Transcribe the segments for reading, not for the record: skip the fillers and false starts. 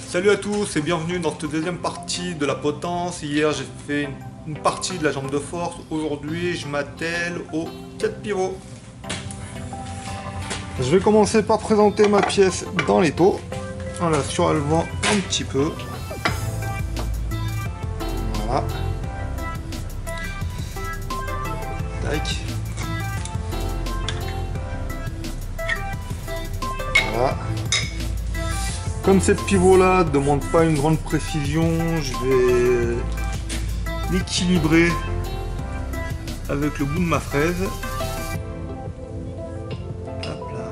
Salut à tous et bienvenue dans cette deuxième partie de la potence. Hier j'ai fait une partie de la jambe de force. Aujourd'hui je m'attelle aux 4 pivots. Je vais commencer par présenter ma pièce dans l'étau en la surélevant un petit peu. Voilà. Tac. Voilà. Comme cette pivot là ne demande pas une grande précision, je vais l'équilibrer avec le bout de ma fraise. Hop là.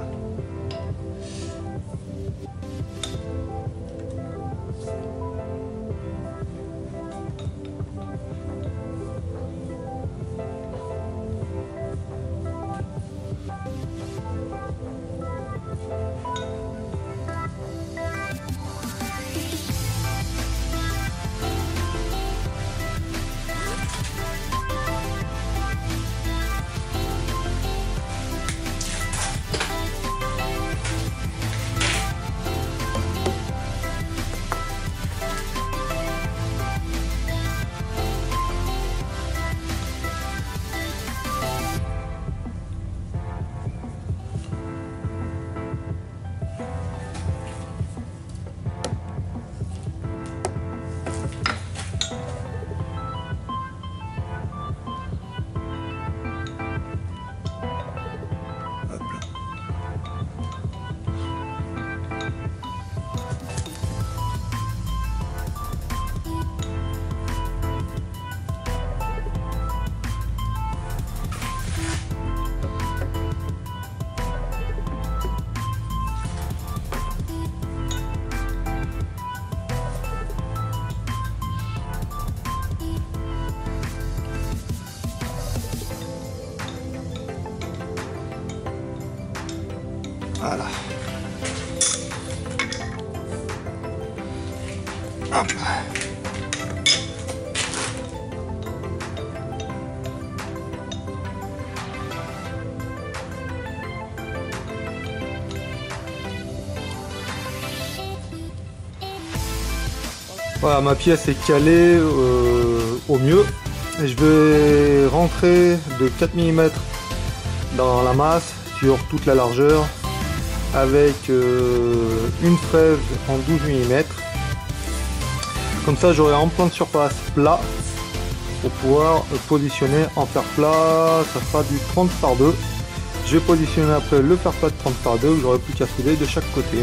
Voilà. Hop. Voilà, ma pièce est calée au mieux. Et je vais rentrer de 4 mm dans la masse sur toute la largeur avec une fraise en 12 mm. Comme ça j'aurai un plan de surface plat pour pouvoir positionner en fer plat. Ça fera du 30 par 2. Je vais positionner après le fer plat de 30 par 2 où j'aurai plus qu'à souder de chaque côté.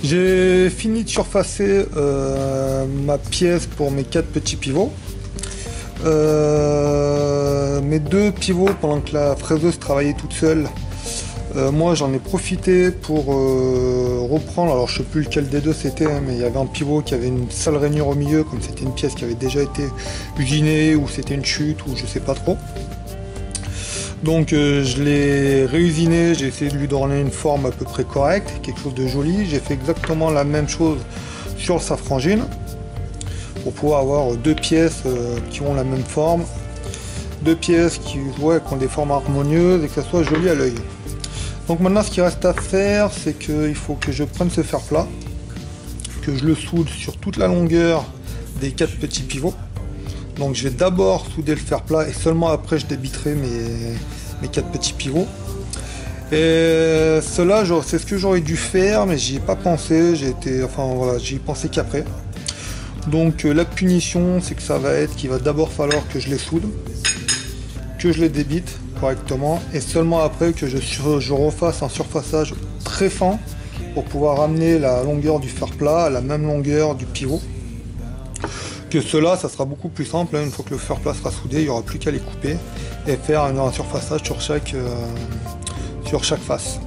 J'ai fini de surfacer ma pièce pour mes 4 petits pivots. Mes 2 pivots pendant que la fraiseuse travaillait toute seule, moi j'en ai profité pour reprendre, alors je sais plus lequel des deux c'était, hein, mais il y avait un pivot qui avait une sale rainure au milieu, comme c'était une pièce qui avait déjà été usinée ou c'était une chute ou je sais pas trop. Donc je l'ai réusiné, j'ai essayé de lui donner une forme à peu près correcte, quelque chose de joli. J'ai fait exactement la même chose sur le safrangine pour pouvoir avoir 2 pièces qui ont la même forme. deux pièces qui ont des formes harmonieuses et que ça soit joli à l'œil. Donc maintenant ce qui reste à faire, c'est qu'il faut que je prenne ce fer plat, que je le soude sur toute la longueur des 4 petits pivots. Donc je vais d'abord souder le fer plat et seulement après je débiterai mes 4 petits pivots. Et cela, c'est ce que j'aurais dû faire, mais j'y ai pas pensé. J'y ai pensé qu'après. Donc la punition, c'est que ça va être qu'il va d'abord falloir que je les soude, que je les débite correctement, et seulement après que je refasse un surfaçage très fin pour pouvoir ramener la longueur du fer plat à la même longueur du pivot. Que cela, ça sera beaucoup plus simple, hein. Une fois que le fer plat sera soudé, il n'y aura plus qu'à les couper et faire un surfaçage sur chaque face.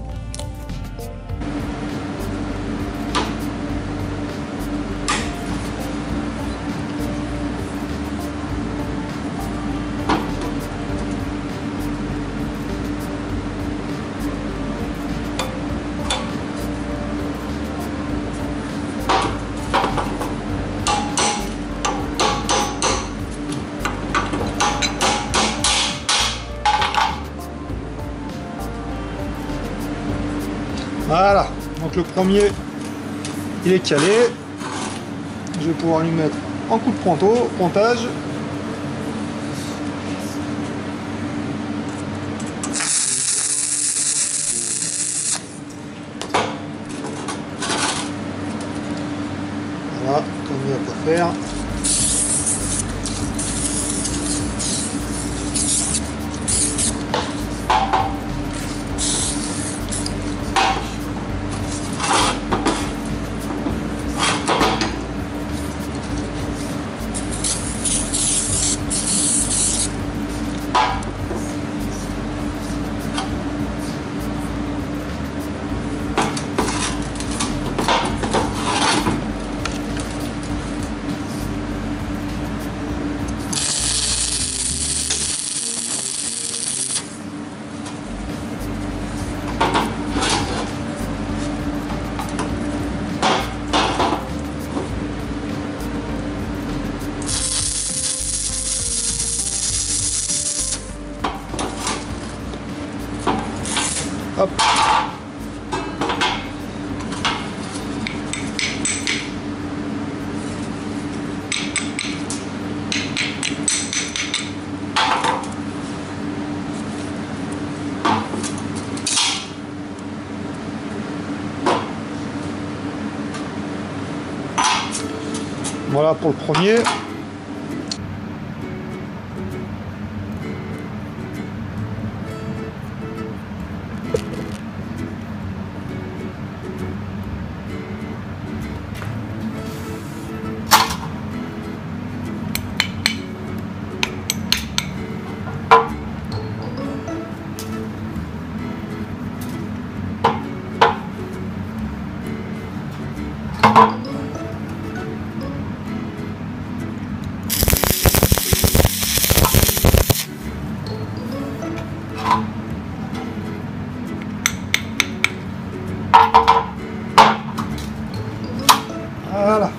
Voilà, donc le premier il est calé. Je vais pouvoir lui mettre un coup de pontage. Voilà, comme il n'y a pas à faire. Hop. Voilà pour le premier. Voilà.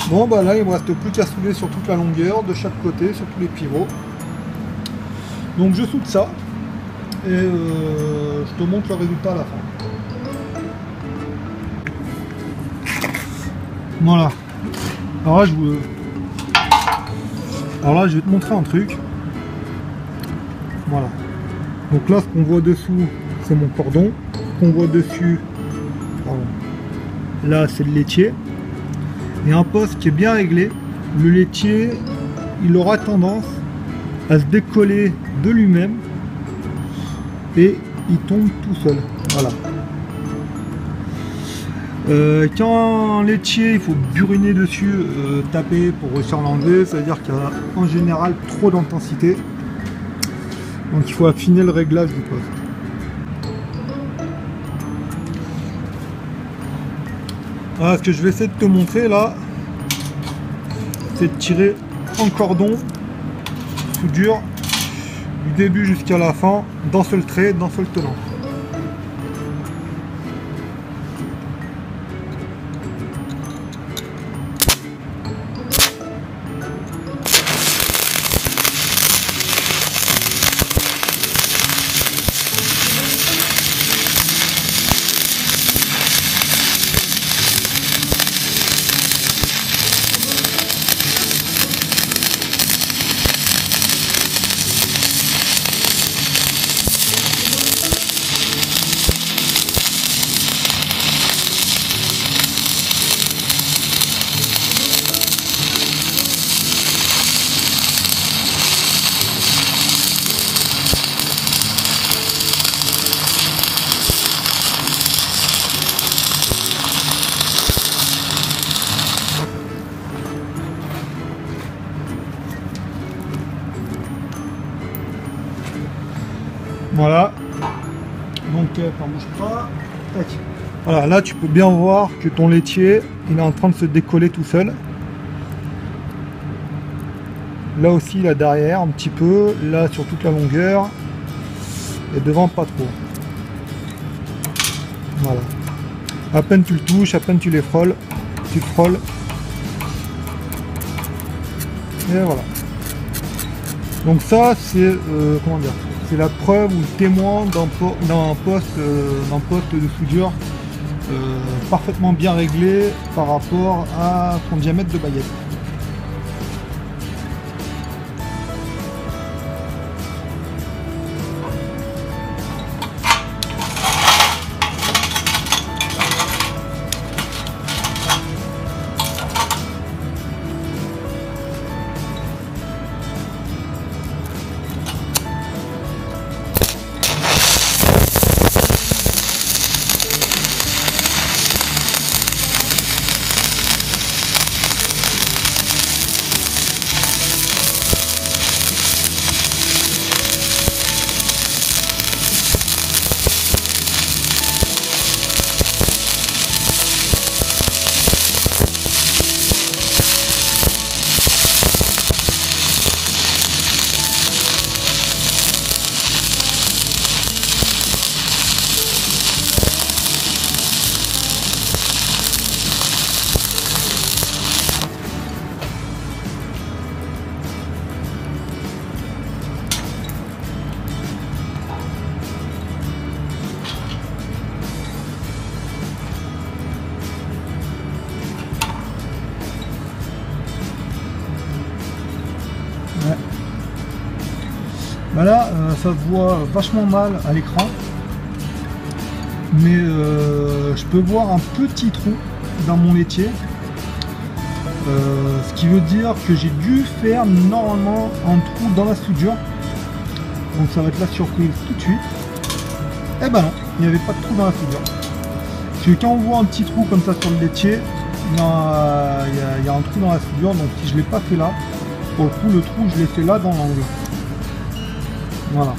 Bon bah là il me reste plus qu'à souder sur toute la longueur de chaque côté, sur tous les pivots. Donc je soude ça et je te montre le résultat à la fin. Voilà. Alors là je vais te montrer un truc. Voilà. Donc là ce qu'on voit dessous c'est mon cordon. Ce qu'on voit dessus, pardon, là c'est le laitier. Et un poste qui est bien réglé, le laitier il aura tendance à se décoller de lui-même et il tombe tout seul. Voilà. Quand un laitier il faut buriner dessus, taper pour réussir à l'enlever, ça veut dire qu'il y a en général trop d'intensité, donc il faut affiner le réglage du poste. Voilà, ce que je vais essayer de te montrer là, c'est de tirer en cordon soudure du début jusqu'à la fin d'un seul trait, d'un seul tenant. Voilà. Donc, ça bouge pas. Tac. Voilà, là tu peux bien voir que ton laitier, il est en train de se décoller tout seul. Là aussi, là derrière, un petit peu. Là, sur toute la longueur. Et devant, pas trop. Voilà. À peine tu le touches, à peine tu les frôles. Tu le frôles. Et voilà. Donc ça, c'est comment dire, c'est la preuve ou le témoin d'un poste de soudure parfaitement bien réglé par rapport à son diamètre de baguette. Ouais. Bah là, ça se voit vachement mal à l'écran, mais je peux voir un petit trou dans mon laitier, ce qui veut dire que j'ai dû faire normalement un trou dans la soudure, donc ça va être la surprise tout de suite. Et ben non, il n'y avait pas de trou dans la soudure. Parce que quand on voit un petit trou comme ça sur le laitier, il y a un trou dans la soudure, donc si je ne l'ai pas fait là, pour le coup le trou je l'ai fait là dans l'angle. Voilà.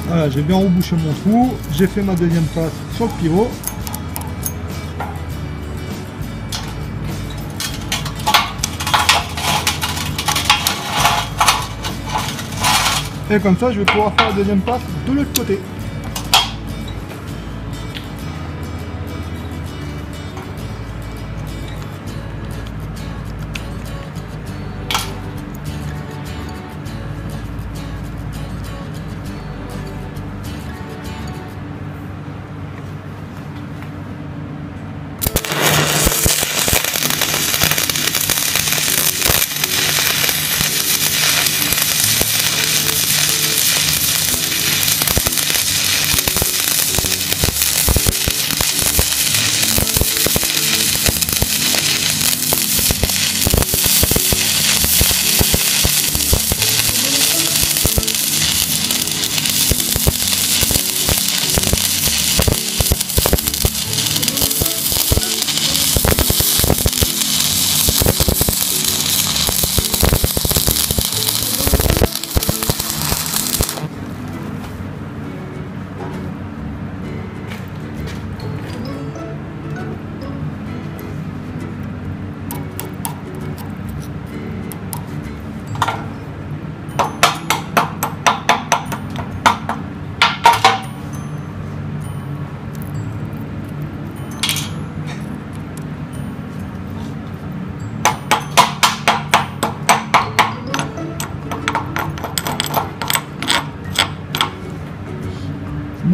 Voilà, j'ai bien rebouché mon trou, j'ai fait ma deuxième passe sur le pivot. Et comme ça, je vais pouvoir faire la deuxième passe de l'autre côté.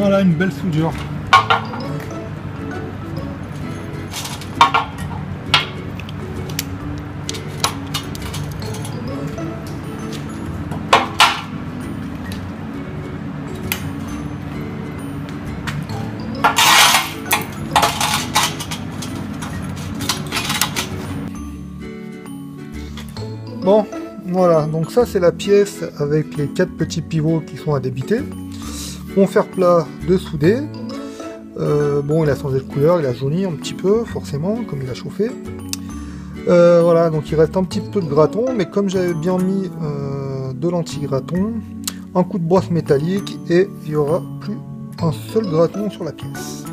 Voilà une belle soudure. Bon, voilà, donc ça c'est la pièce avec les 4 petits pivots qui sont à débiter. Mon fer plat de souder. Bon, il a changé de couleur, il a jauni un petit peu, forcément, comme il a chauffé. Voilà, donc il reste un petit peu de graton, mais comme j'avais bien mis de l'anti-graton, un coup de brosse métallique et il n'y aura plus un seul graton sur la pièce.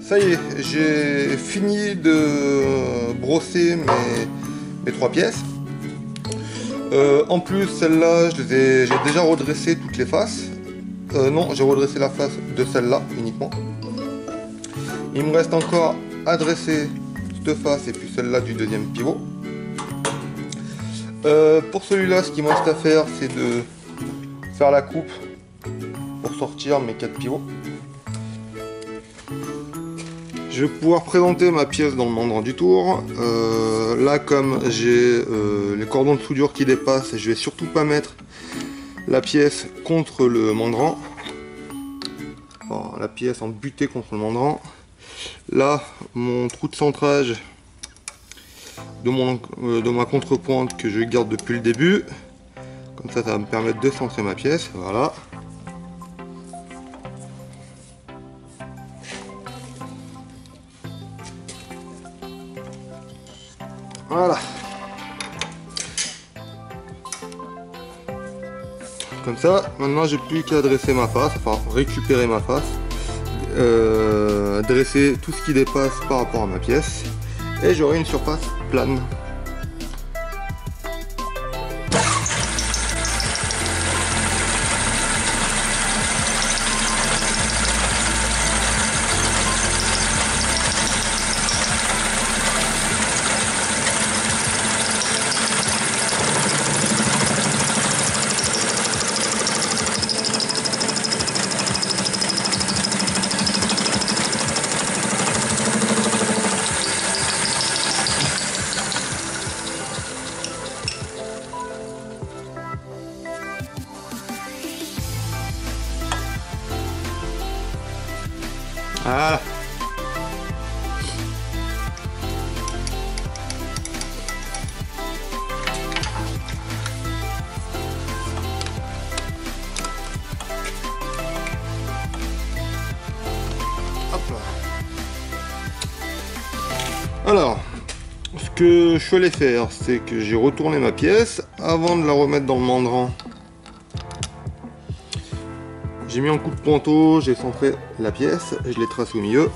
Ça y est, j'ai fini de brosser mes 3 pièces. En plus, celle-là, j'ai déjà redressé toutes les faces. Non, j'ai redressé la face de celle-là uniquement. Il me reste encore à dresser cette face et puis celle-là du deuxième pivot. Pour celui-là, ce qu'il me reste à faire, c'est de faire la coupe pour sortir mes 4 pivots. Je vais pouvoir présenter ma pièce dans le mandrin du tour. Là, comme j'ai les cordons de soudure qui dépassent, je vais surtout pas mettre la pièce contre le mandrin. Enfin, la pièce en butée contre le mandrin. Là, mon trou de centrage de ma contrepointe que je garde depuis le début. Comme ça va me permettre de centrer ma pièce. Voilà. Voilà. Comme ça, maintenant j'ai plus qu'à dresser ma face, enfin récupérer ma face, dresser tout ce qui dépasse par rapport à ma pièce, et j'aurai une surface plane. Voilà. Hop là. Alors, ce que je vais faire, c'est que j'ai retourné ma pièce avant de la remettre dans le mandrin. J'ai mis un coup de ponto, j'ai centré la pièce, je l'ai tracé au milieu.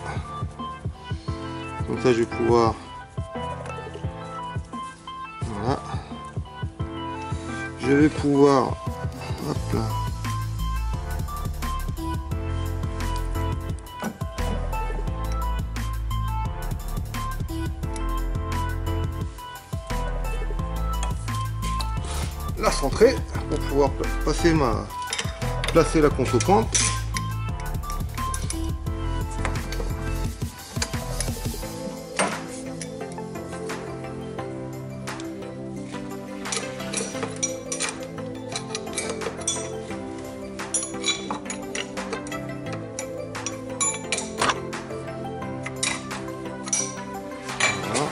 Comme ça je vais pouvoir... Voilà. Je vais pouvoir... Hop là. La centrer pour pouvoir placer la contrepointe. Voilà.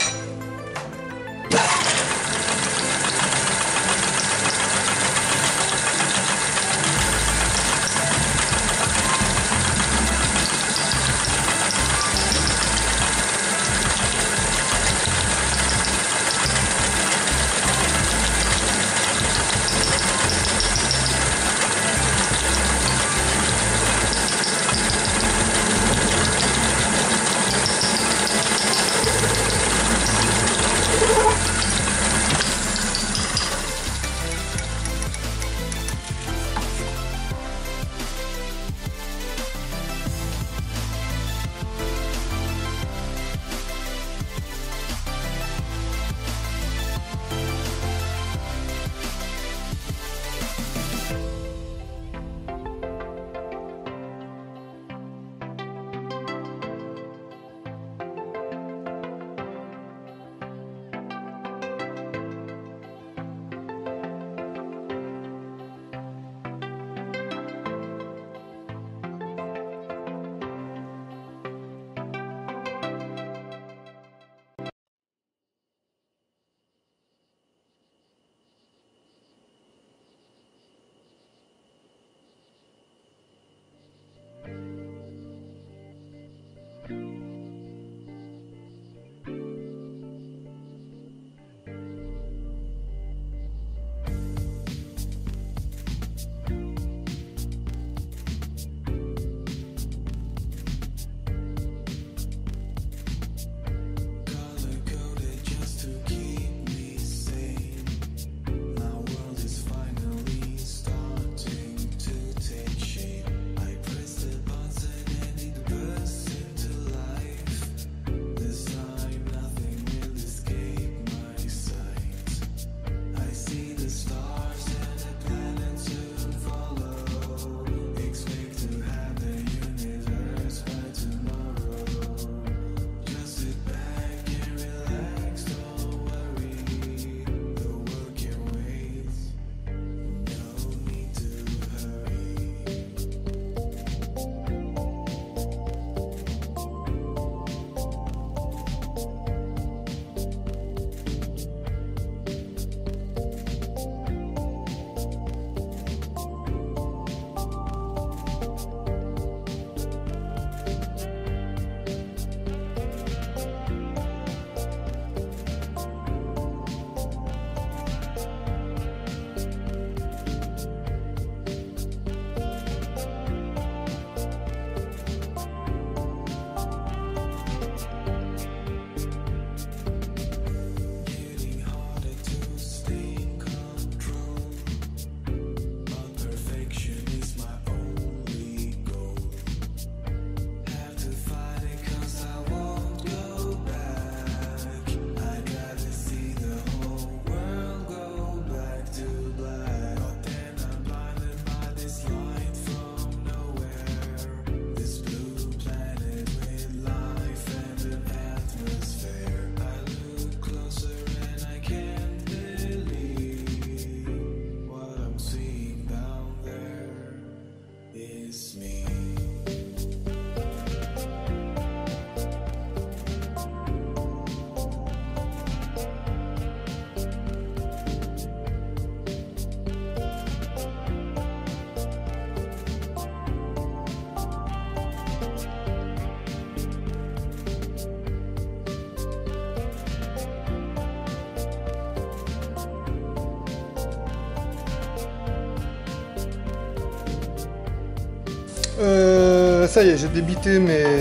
Ça y est, j'ai débité mes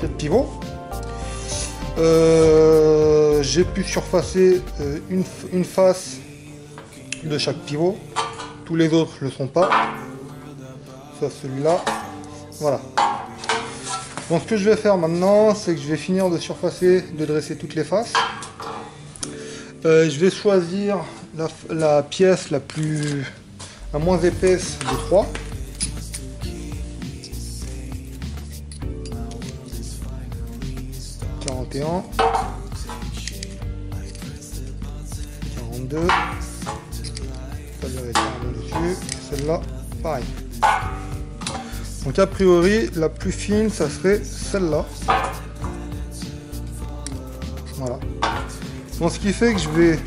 4 pivots. J'ai pu surfacer une face de chaque pivot. Tous les autres ne le sont pas. Sauf celui-là. Voilà. Donc ce que je vais faire maintenant, c'est que je vais finir de surfacer, de dresser toutes les faces. Je vais choisir la pièce la moins épaisse des 3. « 41, 42, celle-là dessus, celle-là, pareil. Donc a priori, la plus fine, ça serait celle-là. Voilà. Donc ce qui fait que je vais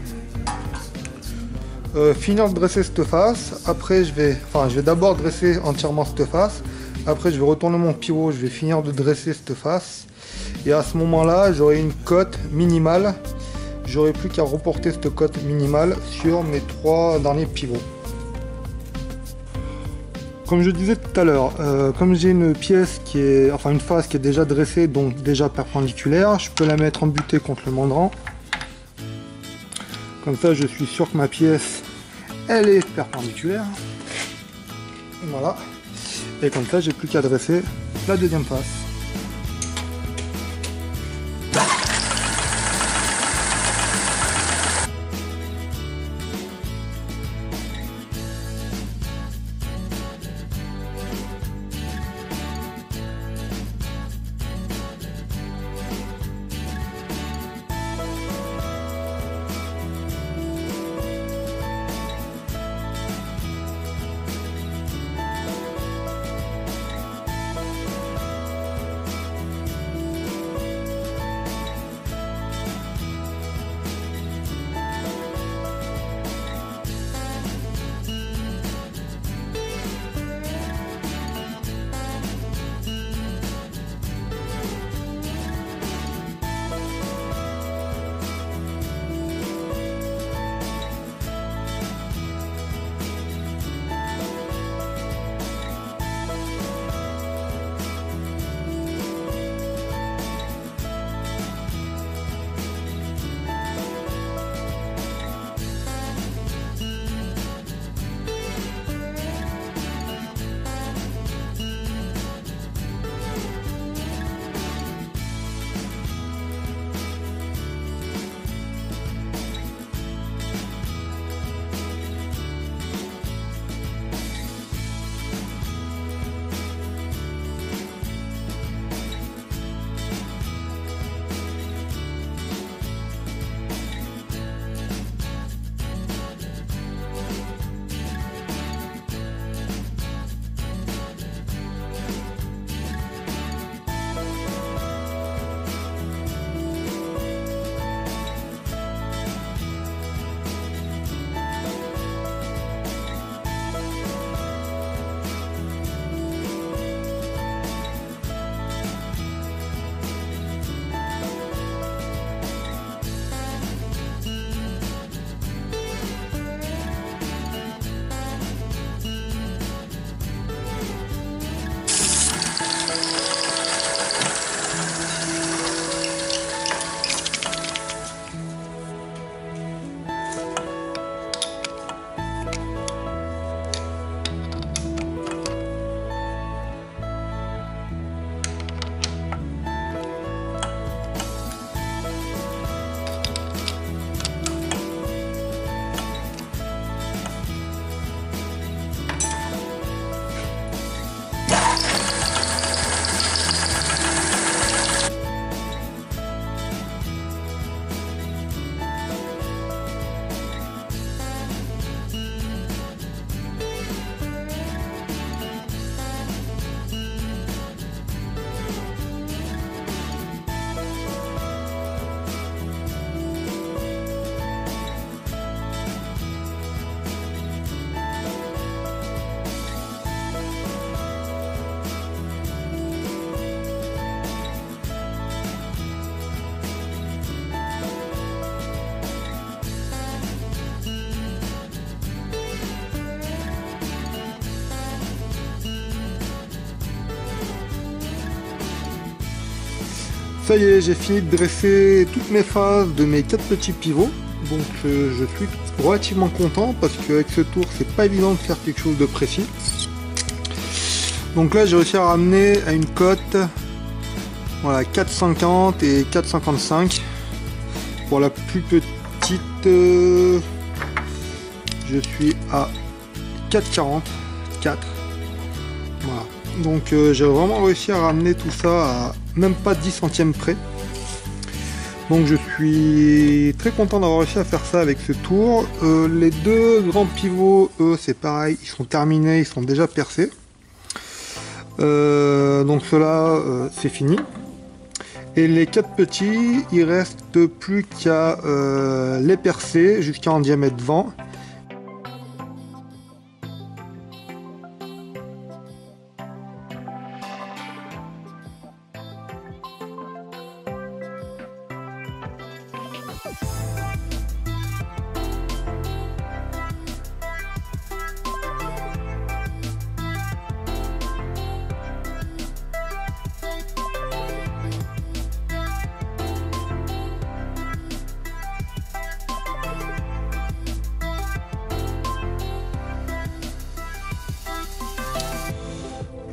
finir de dresser cette face. Après, je vais d'abord dresser entièrement cette face. Après, je vais retourner mon pivot, je vais finir de dresser cette face. Et à ce moment-là, j'aurai une cote minimale. J'aurai plus qu'à reporter cette cote minimale sur mes 3 derniers pivots. Comme je disais tout à l'heure, comme j'ai une pièce une face qui est déjà dressée, donc déjà perpendiculaire, je peux la mettre en butée contre le mandran. Comme ça, je suis sûr que ma pièce, elle est perpendiculaire. Voilà. Et comme ça, j'ai plus qu'à dresser la deuxième face. Ça y est, j'ai fini de dresser toutes mes phases de mes 4 petits pivots. Donc je suis relativement content parce qu'avec ce tour, c'est pas évident de faire quelque chose de précis. Donc là, j'ai réussi à ramener à une cote, voilà, 4,50 et 4,55. Pour la plus petite, je suis à 4,40, 4. Voilà. Donc j'ai vraiment réussi à ramener tout ça à même pas 10 centièmes près. Donc je suis très content d'avoir réussi à faire ça avec ce tour. Les deux grands pivots, eux, c'est pareil, ils sont terminés, ils sont déjà percés. Donc cela, c'est fini. Et les 4 petits, il reste plus qu'à les percer jusqu'à un diamètre 20.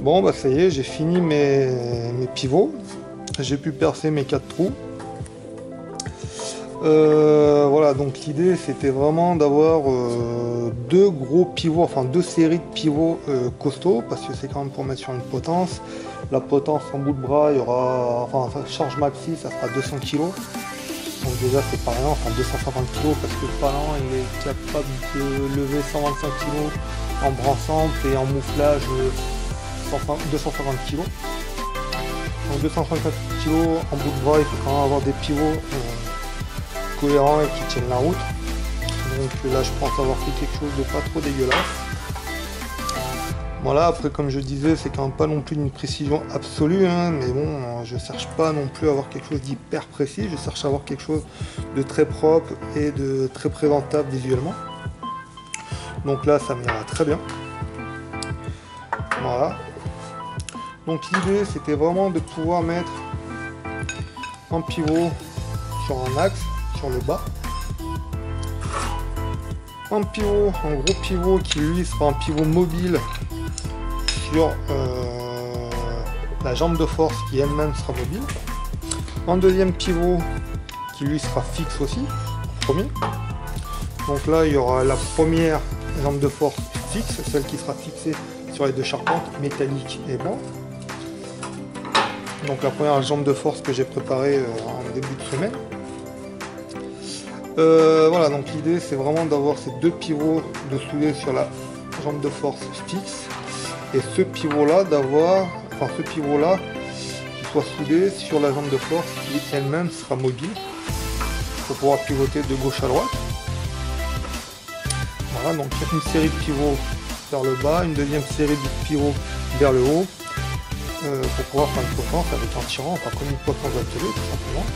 Bon bah ça y est, j'ai fini mes pivots, j'ai pu percer mes 4 trous. Voilà, donc l'idée c'était vraiment d'avoir 2 gros pivots, enfin 2 séries de pivots costauds, parce que c'est quand même pour mettre sur une potence. La potence en bout de bras, il y aura, enfin charge maxi, ça sera 200 kg. Donc déjà c'est pas rien, enfin 250 kg, parce que le palan il est capable de lever 125 kg en bras simple et en mouflage 250 kg. Donc 250 kg en bout de bras, il faut quand même avoir des pivots cohérents et qui tiennent la route. Donc là je pense avoir fait quelque chose de pas trop dégueulasse. Voilà, après comme je disais, c'est quand même pas non plus d'une précision absolue, hein, mais bon, je cherche pas non plus à avoir quelque chose d'hyper précis, je cherche à avoir quelque chose de très propre et de très présentable visuellement. Donc là ça m'ira très bien. Voilà. Donc l'idée c'était vraiment de pouvoir mettre un pivot sur un axe, sur le bas. Un pivot, un gros pivot qui lui sera un pivot mobile sur la jambe de force qui elle-même sera mobile. Un deuxième pivot qui lui sera fixe aussi, premier. Donc là il y aura la première jambe de force fixe, celle qui sera fixée sur les deux charpentes métalliques et blanc. Donc la première jambe de force que j'ai préparée en début de semaine. Voilà, donc l'idée c'est vraiment d'avoir ces 2 pivots de souder sur la jambe de force fixe et ce pivot là d'avoir, enfin ce pivot là qui soit soudé sur la jambe de force qui elle-même sera mobile pour pouvoir pivoter de gauche à droite. Voilà, donc une série de pivots vers le bas, une deuxième série de pivots vers le haut pour pouvoir faire une potence avec un tirant, enfin comme une potence d'atelier tout simplement.